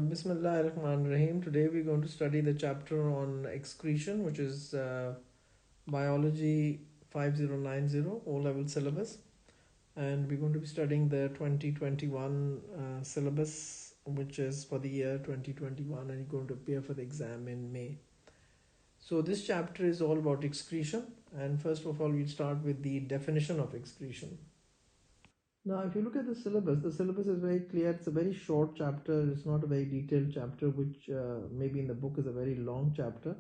Bismillah ar-Rahman ar-Rahim. Today we're going to study the chapter on excretion, which is Biology 5090 O-level syllabus. And we're going to be studying the 2021 syllabus, which is for the year 2021, and you're going to appear for the exam in May. So this chapter is all about excretion. And first of all, we'll start with the definition of excretion. Now, if you look at the syllabus is very clear. It's a very short chapter. It's not a very detailed chapter, which maybe in the book is a very long chapter.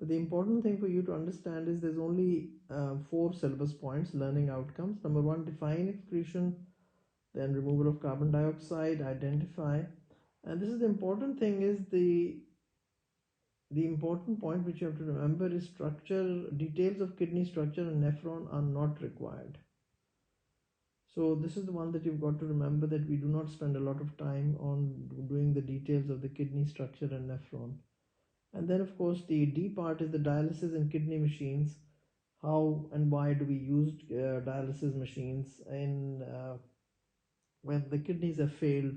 But the important thing for you to understand is there's only 4 syllabus points: learning outcomes. Number 1, define excretion, then removal of carbon dioxide, identify. And this is the important thing is the important point which you have to remember is structure. Details of kidney structure and nephron are not required. So this is the one that you've got to remember, that we do not spend a lot of time on doing the details of the kidney structure and nephron. And then of course the D part is the dialysis in kidney machines. How and why do we use dialysis machines in when the kidneys have failed,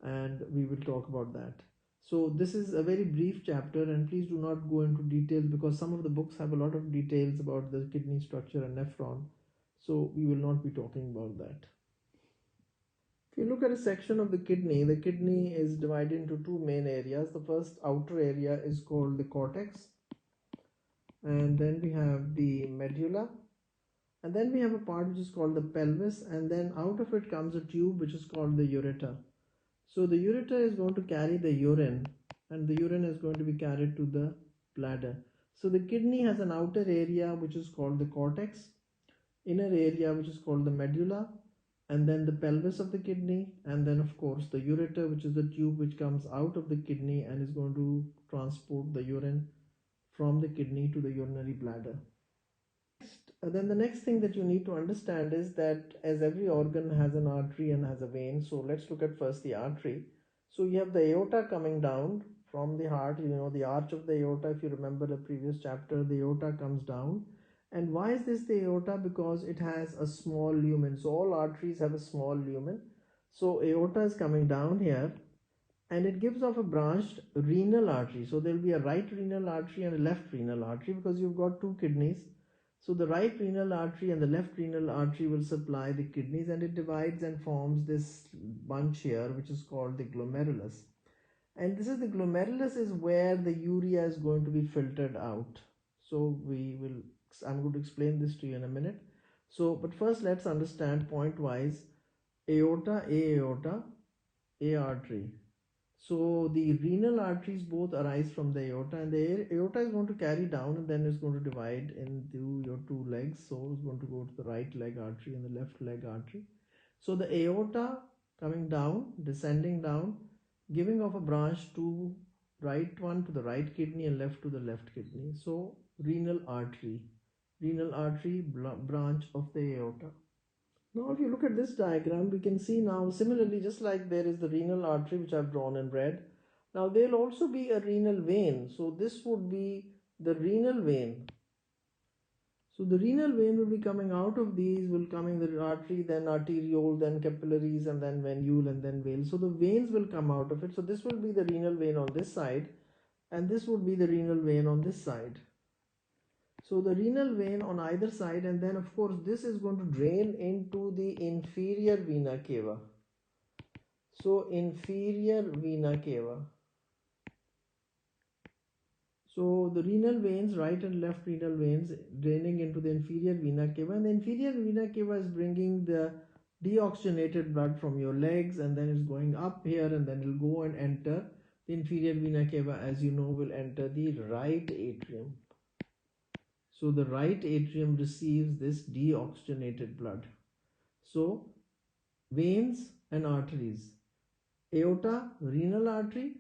and we will talk about that. So this is a very brief chapter, and please do not go into details because some of the books have a lot of details about the kidney structure and nephron. So we will not be talking about that. If you look at a section of the kidney is divided into 2 main areas. The first outer area is called the cortex, and then we have the medulla, and then we have a part which is called the pelvis, and then out of it comes a tube which is called the ureter. So the ureter is going to carry the urine, and the urine is going to be carried to the bladder. So the kidney has an outer area which is called the cortex, inner area which is called the medulla, and then the pelvis of the kidney, and then of course the ureter, which is the tube which comes out of the kidney and is going to transport the urine from the kidney to the urinary bladder. Then the next thing that you need to understand is that as every organ has an artery and has a vein, so let's look at first the artery. So you have the aorta coming down from the heart, the arch of the aorta. If you remember the previous chapter, the aorta comes down. And why is this the aorta? Because it has a small lumen. So all arteries have a small lumen. So aorta is coming down here, and it gives off a branched renal artery. So there will be a right renal artery and a left renal artery because you've got 2 kidneys. So the right renal artery and the left renal artery will supply the kidneys, and it divides and forms this bunch here, which is called the glomerulus. And this is the glomerulus is where the urea is going to be filtered out. So I'm going to explain this to you in a minute. So, but first let's understand point wise. Aorta, A artery. So the renal arteries both arise from the aorta, and the aorta is going to carry down and then is going to divide into your 2 legs. So it's going to go to the right leg artery and the left leg artery. So the aorta coming down, descending down, giving off a branch to right one to the right kidney and left to the left kidney. So renal artery branch of the aorta. Now if you look at this diagram, we can see now similarly, just like there is the renal artery which I've drawn in red, now there will also be a renal vein. So this would be the renal vein. So the renal vein will be coming out of these, will coming the artery, then arteriole, then capillaries, and then venule, and then vein. So the veins will come out of it. So this will be the renal vein on this side, and this would be the renal vein on this side. So the renal vein on either side, and then of course this is going to drain into the inferior vena cava. So inferior vena cava. So the renal veins, right and left renal veins, draining into the inferior vena cava, and the inferior vena cava is bringing the deoxygenated blood from your legs, and then it's going up here, and then it will go and enter the inferior vena cava, as you know, will enter the right atrium. So the right atrium receives this deoxygenated blood. So veins and arteries: aorta, renal artery,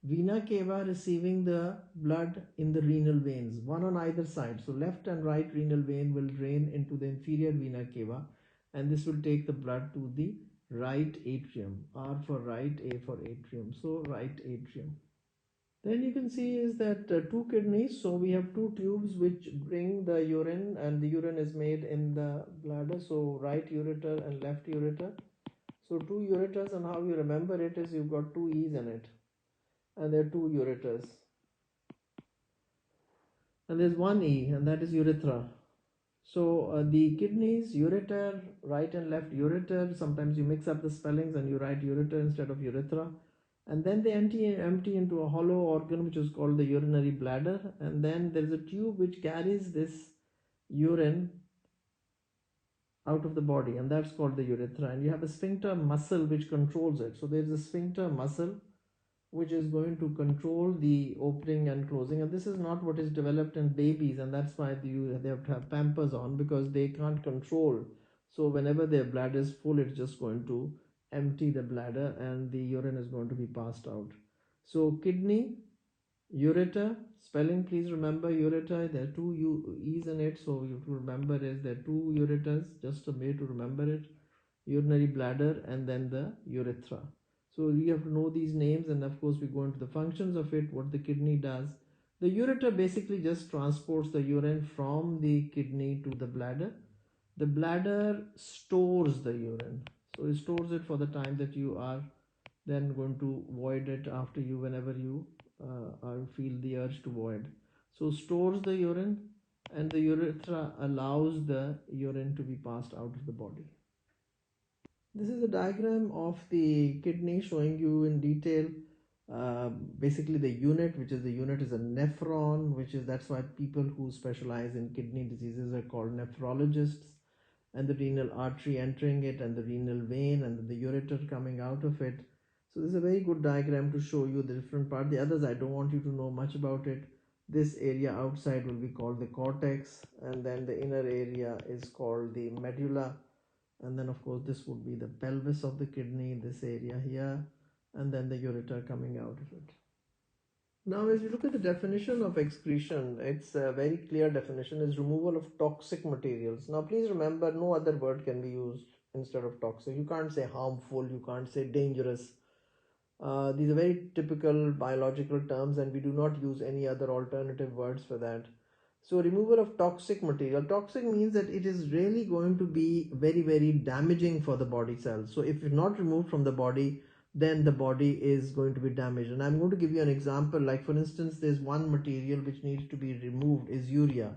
vena cava receiving the blood in the renal veins, one on either side. So left and right renal vein will drain into the inferior vena cava, and this will take the blood to the right atrium. R for right, A for atrium. So right atrium. Then you can see is that 2 kidneys. So we have 2 tubes which bring the urine, and the urine is made in the bladder. So right ureter and left ureter. So two ureters, and how you remember it is you've got two E's in it, and there are two ureters. And there's one E, and that is urethra. So the kidneys, ureter, right and left ureter. Sometimes you mix up the spellings and you write ureter instead of urethra. And then they empty into a hollow organ which is called the urinary bladder. And then there is a tube which carries this urine out of the body, and that's called the urethra. And you have a sphincter muscle which controls it. So there is a sphincter muscle which is going to control the opening and closing, and this is not what is developed in babies, and that's why they have to have pampers on, because they can't control. So whenever their bladder is full, it's just going to empty the bladder and the urine is going to be passed out. So kidney, ureter, spelling, please remember ureter, there are two E's in it, so you have to remember is there are two ureters, just a way to remember it, urinary bladder and then the urethra. So we have to know these names, and of course we go into the functions of it, what the kidney does. The ureter basically just transports the urine from the kidney to the bladder. The bladder stores the urine. So it stores it for the time that you are then going to void it after you, whenever you feel the urge to void. So stores the urine, and the urethra allows the urine to be passed out of the body. This is a diagram of the kidney showing you in detail basically the unit, which is the unit is a nephron, that's why people who specialize in kidney diseases are called nephrologists, and the renal artery entering it, and the renal vein, and the ureter coming out of it. So this is a very good diagram to show you the different part. The others I don't want you to know much about it. This area outside will be called the cortex, and then the inner area is called the medulla. And then of course this would be the pelvis of the kidney, this area here, and then the ureter coming out of it. Now as you look at the definition of excretion, it's a very clear definition, is removal of toxic materials. Now please remember, no other word can be used instead of toxic. You can't say harmful, you can't say dangerous. These are very typical biological terms, and we do not use any other alternative words for that. So removal of toxic material. Toxic means that it is really going to be very, very damaging for the body cells. So if it's not removed from the body, then the body is going to be damaged. And I'm going to give you an example. Like for instance, there's one material which needs to be removed, is urea.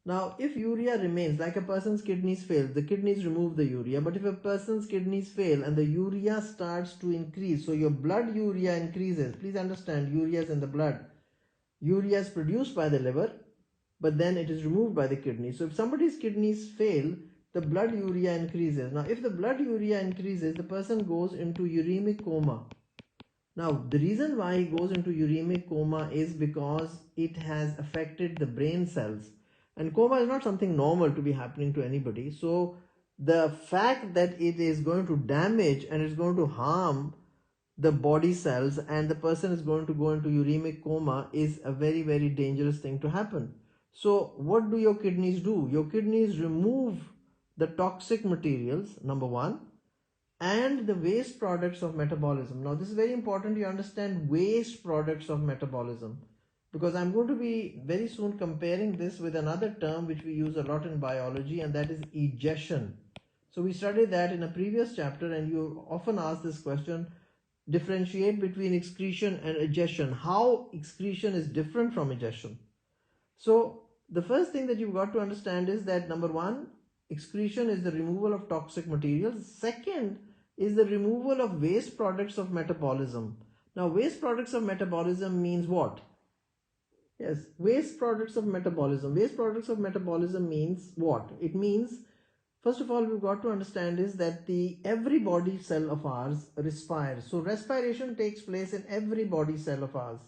Now, if urea remains, like a person's kidneys fail, the kidneys remove the urea. But if a person's kidneys fail and the urea starts to increase, so your blood urea increases. Please understand, urea is in the blood. Urea is produced by the liver, but then it is removed by the kidney. So if somebody's kidneys fail, the blood urea increases. Now, if the blood urea increases, the person goes into uremic coma. Now, the reason why he goes into uremic coma is because it has affected the brain cells. And coma is not something normal to be happening to anybody. So the fact that it is going to damage and it's going to harm the body cells, and the person is going to go into uremic coma, is a very, very dangerous thing to happen. So what do your kidneys do? Your kidneys remove the toxic materials, number one, and the waste products of metabolism. Now this is very important you understand waste products of metabolism, because I'm going to be very soon comparing this with another term which we use a lot in biology, and that is egestion. So we studied that in a previous chapter, and you often ask this question, differentiate between excretion and egestion. How excretion is different from egestion? So the first thing that you've got to understand is that number one, excretion is the removal of toxic materials. Second is the removal of waste products of metabolism. Now waste products of metabolism means what? Yes, waste products of metabolism. Waste products of metabolism means what? It means, first of all, we've got to understand is that every body cell of ours respires. So respiration takes place in every body cell of ours.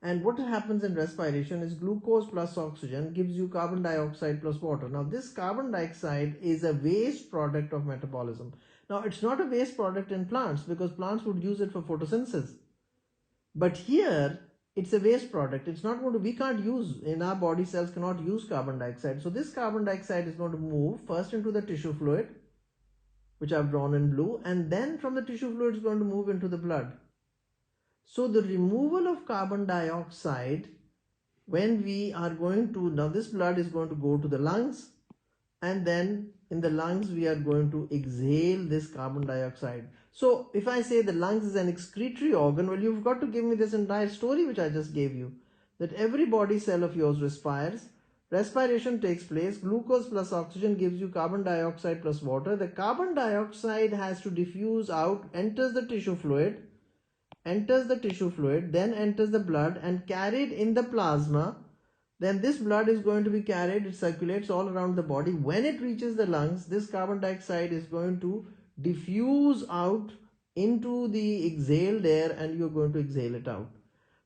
And what happens in respiration is glucose plus oxygen gives you carbon dioxide plus water. Now this carbon dioxide is a waste product of metabolism. Now it's not a waste product in plants, because plants would use it for photosynthesis. But here it's a waste product. It's not going to, we can't use, in our body cells cannot use carbon dioxide. So this carbon dioxide is going to move first into the tissue fluid, which I've drawn in blue, and then from the tissue fluid is going to move into the blood. So the removal of carbon dioxide, when we are going to, now this blood is going to go to the lungs, and then in the lungs we are going to exhale this carbon dioxide. So if I say the lungs is an excretory organ, well, you've got to give me this entire story which I just gave you, that every body cell of yours respires. Respiration takes place, glucose plus oxygen gives you carbon dioxide plus water. The carbon dioxide has to diffuse out, enters the tissue fluid, then enters the blood and carried in the plasma. Then this blood is going to be carried, it circulates all around the body. When it reaches the lungs, this carbon dioxide is going to diffuse out into the exhaled air and you're going to exhale it out.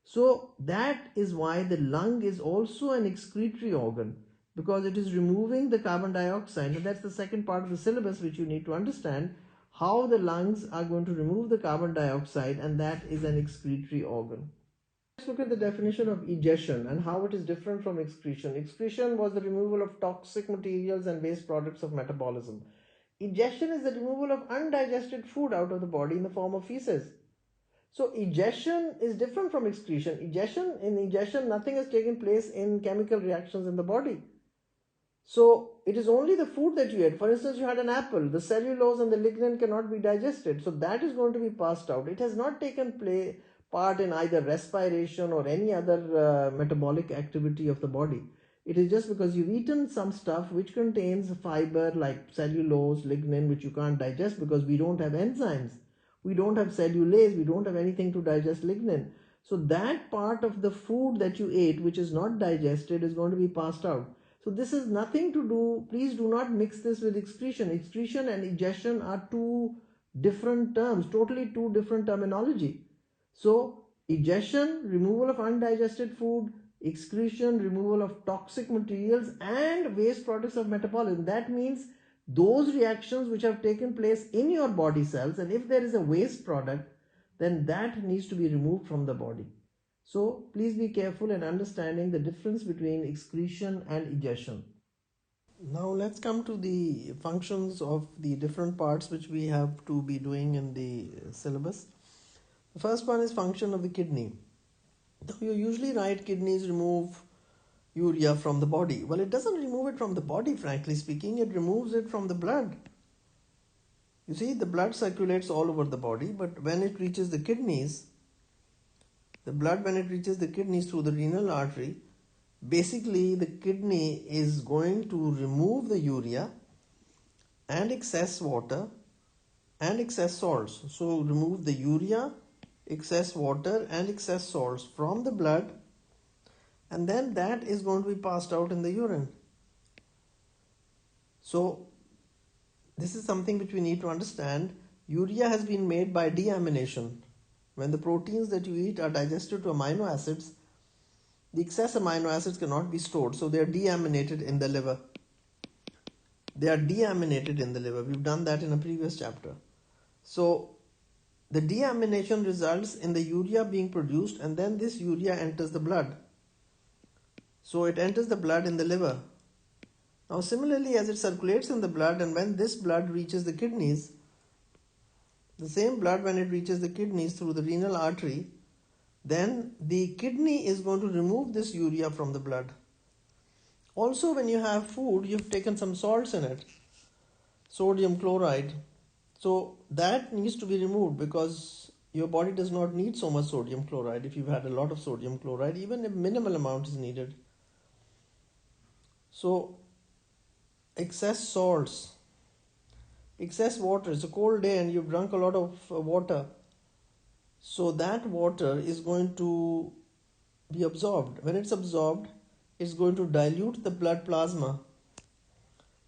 So that is why the lung is also an excretory organ, because it is removing the carbon dioxide. And that's the second part of the syllabus which you need to understand, how the lungs are going to remove the carbon dioxide, and that is an excretory organ. Let's look at the definition of egestion and how it is different from excretion. Excretion was the removal of toxic materials and waste products of metabolism. Egestion is the removal of undigested food out of the body in the form of feces. So egestion is different from excretion. In egestion, nothing has taken place in chemical reactions in the body. So it is only the food that you ate. For instance, you had an apple. The cellulose and the lignin cannot be digested. So that is going to be passed out. It has not taken part in either respiration or any other metabolic activity of the body. It is just because you've eaten some stuff which contains fiber like cellulose, lignin, which you can't digest because we don't have enzymes. We don't have cellulase, we don't have anything to digest lignin. So that part of the food that you ate which is not digested is going to be passed out. So this is nothing to do, please do not mix this with excretion. Excretion and egestion are two different terms, totally two different terminology. So egestion, removal of undigested food; excretion, removal of toxic materials and waste products of metabolism. That means those reactions which have taken place in your body cells, and if there is a waste product, then that needs to be removed from the body. So please be careful in understanding the difference between excretion and egestion. Now let's come to the functions of the different parts which we have to be doing in the syllabus. The first one is function of the kidney. Now you usually write kidneys remove urea from the body. Well, it doesn't remove it from the body, frankly speaking. It removes it from the blood. You see, the blood circulates all over the body, but when it reaches the kidneys, the blood, when it reaches the kidneys through the renal artery, basically the kidney is going to remove the urea and excess water and excess salts. So remove the urea, excess water and excess salts from the blood, and then that is going to be passed out in the urine. So this is something which we need to understand. Urea has been made by deamination. When the proteins that you eat are digested to amino acids, the excess amino acids cannot be stored, so they are deaminated in the liver. We've done that in a previous chapter. So the deamination results in the urea being produced, and then this urea enters the blood. So it enters the blood in the liver. Now similarly, as it circulates in the blood, and when this blood reaches the kidneys, the same blood, when it reaches the kidneys through the renal artery, then the kidney is going to remove this urea from the blood. Also, when you have food, you've taken some salts in it, sodium chloride. So that needs to be removed because your body does not need so much sodium chloride. If you've had a lot of sodium chloride, even a minimal amount is needed. So excess salts, excess water. It's a cold day and you've drunk a lot of water. So that water is going to be absorbed. When it's absorbed, it's going to dilute the blood plasma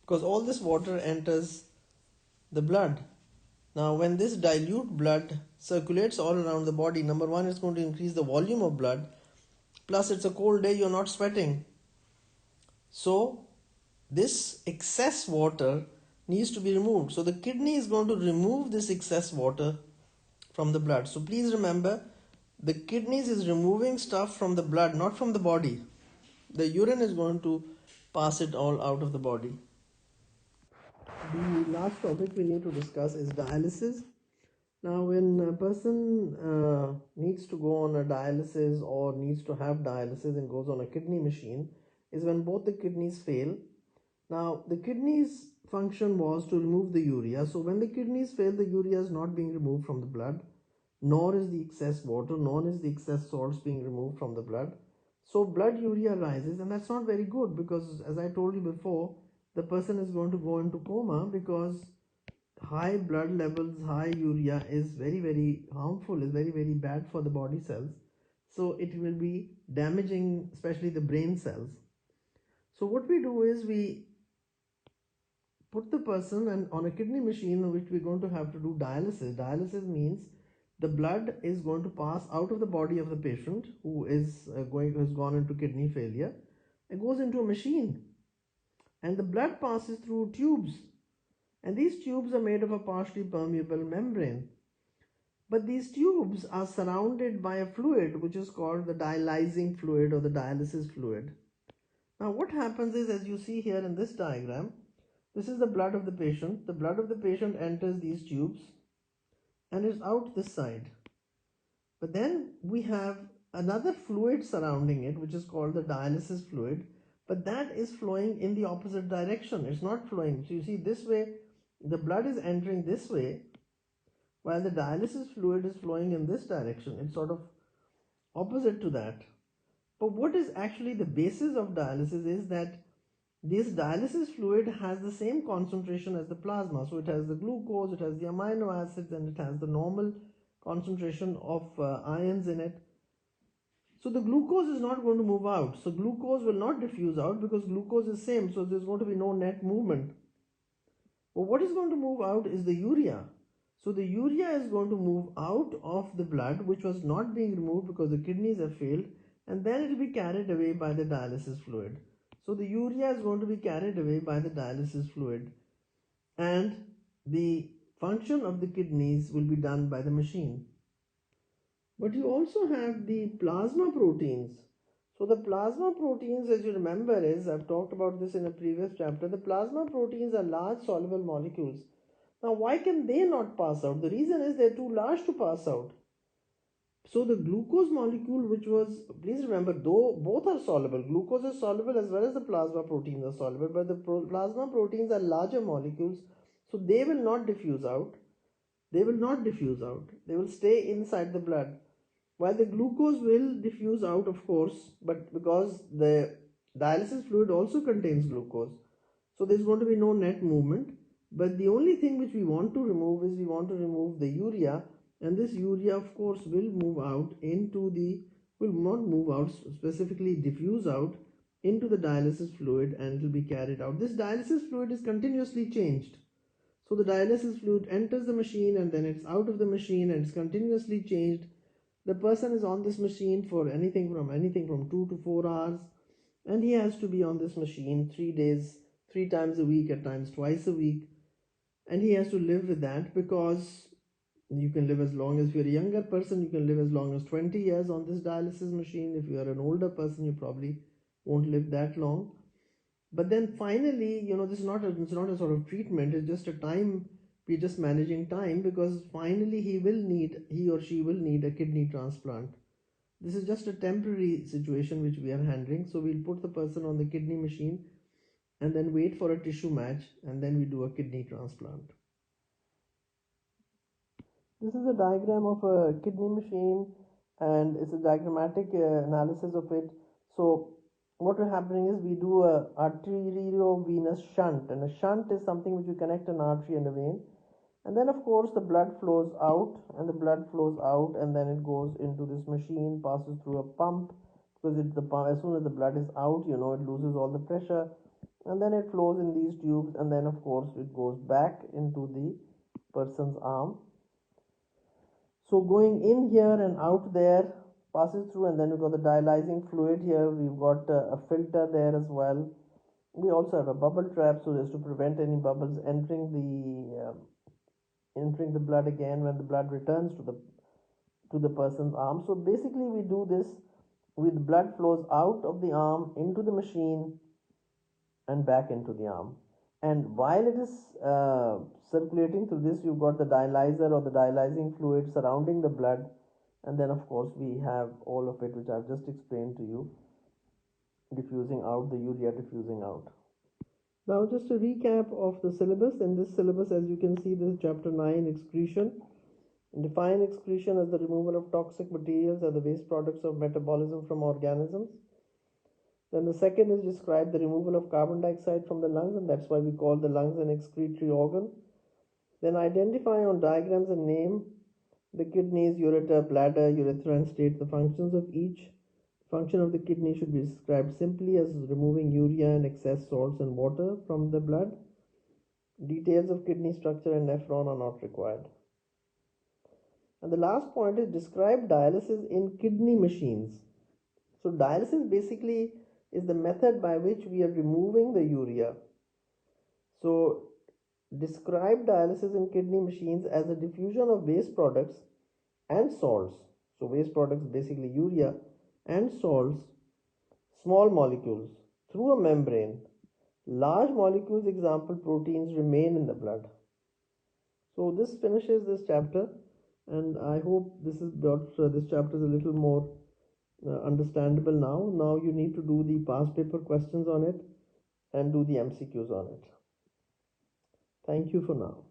because all this water enters the blood. Now when this dilute blood circulates all around the body, number one, it's going to increase the volume of blood. Plus it's a cold day, you're not sweating. So this excess water needs to be removed. So the kidney is going to remove this excess water from the blood. So please remember, the kidneys is removing stuff from the blood, not from the body. The urine is going to pass it all out of the body. The last topic we need to discuss is dialysis. Now when a person needs to go on a dialysis or needs to have dialysis and goes on a kidney machine is when both the kidneys fail. Now, the kidneys' function was to remove the urea. So when the kidneys fail, the urea is not being removed from the blood, nor is the excess water, nor is the excess salts being removed from the blood. So blood urea rises, and that's not very good, because as I told you before, the person is going to go into coma, because high blood levels, high urea is very, very harmful, is very, very bad for the body cells. So it will be damaging, especially the brain cells. So what we do is we put the person and on a kidney machine, which we're going to have to do dialysis. Dialysis means the blood is going to pass out of the body of the patient who has gone into kidney failure. It goes into a machine, and the blood passes through tubes, and these tubes are made of a partially permeable membrane. But these tubes are surrounded by a fluid which is called the dialysing fluid or the dialysis fluid. Now what happens is, as you see here in this diagram, this is the blood of the patient. The blood of the patient enters these tubes and is out this side. But then we have another fluid surrounding it, which is called the dialysis fluid, but that is flowing in the opposite direction. It's not flowing. So you see, this way, the blood is entering this way, while the dialysis fluid is flowing in this direction. It's sort of opposite to that. But what is actually the basis of dialysis is that this dialysis fluid has the same concentration as the plasma. So it has the glucose, it has the amino acids, and it has the normal concentration of ions in it. So the glucose is not going to move out. So glucose will not diffuse out because glucose is same. So there's going to be no net movement. But what is going to move out is the urea. So the urea is going to move out of the blood, which was not being removed because the kidneys have failed, and then it will be carried away by the dialysis fluid. So the urea is going to be carried away by the dialysis fluid, and the function of the kidneys will be done by the machine. But you also have the plasma proteins. So the plasma proteins, as you remember, I've talked about this in a previous chapter, the plasma proteins are large soluble molecules. Now why can they not pass out? The reason is they're too large to pass out. So the glucose molecule, which was, please remember, though both are soluble, glucose is soluble as well as the plasma proteins are soluble, but the plasma proteins are larger molecules, so they will not diffuse out. They will not diffuse out. They will stay inside the blood. While the glucose will diffuse out, of course, but because the dialysis fluid also contains glucose, so there's going to be no net movement. But the only thing which we want to remove is we want to remove the urea, and this urea, of course, will move out into the, will not move out, specifically diffuse out into the dialysis fluid, and it will be carried out. This dialysis fluid is continuously changed. So the dialysis fluid enters the machine and then it's out of the machine and it's continuously changed. The person is on this machine for anything from 2 to 4 hours, and he has to be on this machine 3 days, 3 times a week, at times twice a week, and he has to live with that, because you can live as long as, if you're a younger person, you can live as long as 20 years on this dialysis machine. If you are an older person, you probably won't live that long. But then finally, this is not it's not a sort of treatment, it's just a time, we're just managing time, because finally he or she will need a kidney transplant. This is just a temporary situation which we are handling. So we'll put the person on the kidney machine and then wait for a tissue match, and then we do a kidney transplant. This is a diagram of a kidney machine, and it's a diagrammatic analysis of it. So what is happening is we do a arteriovenous shunt, and a shunt is something which you connect an artery and a vein, and then of course the blood flows out, and the blood flows out, and then it goes into this machine, passes through a pump, because as soon as the blood is out, it loses all the pressure, and then it flows in these tubes, and then of course it goes back into the person's arm. So going in here and out there, passes through, and then we've got the dialysing fluid here. We've got a filter there as well. We also have a bubble trap, so as to prevent any bubbles entering the blood again when the blood returns to the person's arm. So basically we do this with blood flows out of the arm into the machine and back into the arm. And while it is circulating through this, you've got the dialyzer or the dialysing fluid surrounding the blood, and then of course we have all of it which I've just explained to you, diffusing out, the urea diffusing out. Now just a recap of the syllabus. In this syllabus, as you can see, this is chapter 9, excretion. Define excretion as the removal of toxic materials or the waste products of metabolism from organisms. Then the second is describe the removal of carbon dioxide from the lungs, and that's why we call the lungs an excretory organ. Then identify on diagrams and name the kidneys, ureter, bladder, urethra, and state the functions of each. Function of the kidney should be described simply as removing urea and excess salts and water from the blood. Details of kidney structure and nephron are not required. And the last point is describe dialysis in kidney machines. So dialysis basically is the method by which we are removing the urea. So describe dialysis in kidney machines as a diffusion of waste products and salts. So waste products basically urea and salts, small molecules through a membrane. Large molecules, example proteins, remain in the blood. So this finishes this chapter, and I hope this chapter is a little more understandable now. Now you need to do the past paper questions on it and do the MCQs on it. Thank you for now.